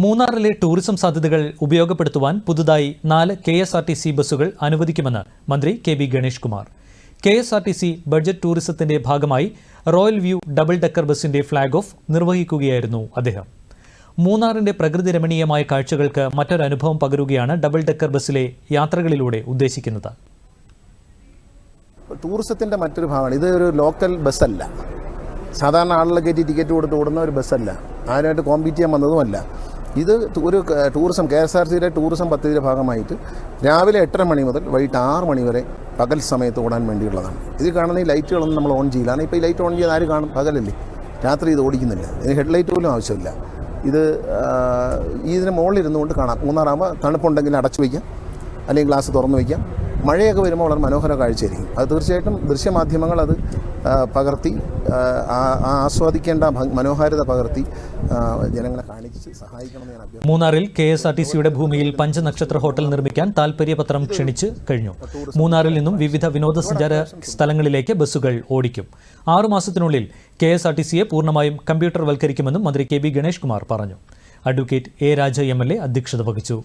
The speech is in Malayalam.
മൂന്നാറിലെ ടൂറിസം സാധ്യതകൾ ഉപയോഗപ്പെടുത്തുവാൻ പുതുതായി 4 KSRTC ബസ്സുകൾ അനുവദിക്കുമെന്ന് മന്ത്രി K B Ganesh Kumar. KSRTC budget ടൂറിസത്തിന്റെ ഭാഗമായി റോയൽ വ്യൂ ഡബിൾ ഡെക്കർ ബസിന്റെ ഫ്ളാഗ് ഓഫ് നിർവഹിക്കുകയായിരുന്നു അദ്ദേഹം. മൂന്നാറിന്റെ പ്രകൃതി രമണീയമായ കാഴ്ചകൾക്ക് മറ്റൊരു അനുഭവം പകരുകയാണ് ഡബിൾ ഡെക്കർ ബസ്സിലെ യാത്രകളിലൂടെ ഉദ്ദേശിക്കുന്നത്. ടൂറിസത്തിന്റെ മറ്റൊരു ഭാഗമാണ്. ഇത് ഒരു ലോക്കൽ ബസ്സല്ല, സാധാരണ ആളുകളെ കയറ്റി ടിക്കറ്റ് കൊടുത്ത് ഓടുന്ന ഒരു ബസ്സല്ല, ആരുമായിട്ട് കോമ്പീറ്റ് ചെയ്യാൻ വന്നതുമല്ല. ഇത് ഒരു ടൂറിസം KSRTCയുടെ ടൂറിസം പദ്ധതിയുടെ ഭാഗമായിട്ട് രാവിലെ 8:30 മണി മുതൽ വൈകിട്ട് 6 മണി വരെ പകൽ സമയത്ത് ഓടാൻ വേണ്ടിയുള്ളതാണ്. ഇത് കാണുന്ന ഈ ലൈറ്റുകളൊന്നും നമ്മൾ ഓൺ ചെയ്യില്ല. ഇപ്പോൾ ഈ ലൈറ്റ് ഓൺ ചെയ്യാൻ ആര് കാണും? പകലല്ലേ, രാത്രി ഇത് ഓടിക്കുന്നില്ല. ഇതിന് ഹെഡ്ലൈറ്റ് പോലും ആവശ്യമില്ല. ഇത് ഇതിന് മുകളിൽ ഇരുന്നുകൊണ്ട് കാണാം. മൂന്നാറാകുമ്പോൾ തണുപ്പുണ്ടെങ്കിൽ അടച്ചു വയ്ക്കാം, അല്ലെങ്കിൽ ഗ്ലാസ് തുറന്നു വയ്ക്കാം. മഴയൊക്കെ വരുമ്പോൾ വളരെ മനോഹര കാഴ്ചയായിരിക്കും. അത് തീർച്ചയായിട്ടും ദൃശ്യമാധ്യമങ്ങൾ അത് പകർത്തി ആസ്വാദിക്കേണ്ട മനോഹാരിത പകർത്തി ജനങ്ങളെ കാണിച്ച് സഹായിക്കണമെന്ന് ഞാൻ അഭ്യർത്ഥിക്കുന്നു. മൂന്നാറിൽ KSRTCയുടെ ഭൂമിയിൽ പഞ്ചനക്ഷത്ര ഹോട്ടൽ നിർമ്മിക്കാൻ താൽപര്യപത്രം ക്ഷണിച്ച് കഴിഞ്ഞു. മൂന്നാറിൽ നിന്നും വിവിധ വിനോദസഞ്ചാര സ്ഥലങ്ങളിലേക്ക് ബസ്സുകൾ ഓടിക്കും. 6 മാസത്തിനുള്ളിൽ KSRTCയെ പൂർണ്ണമായും കമ്പ്യൂട്ടർവൽക്കരിക്കുമെന്നും മന്ത്രി കെ ബി ഗണേഷ് കുമാർ പറഞ്ഞു. Advocate A. രാജ MLA അധ്യക്ഷത വഹിച്ചു.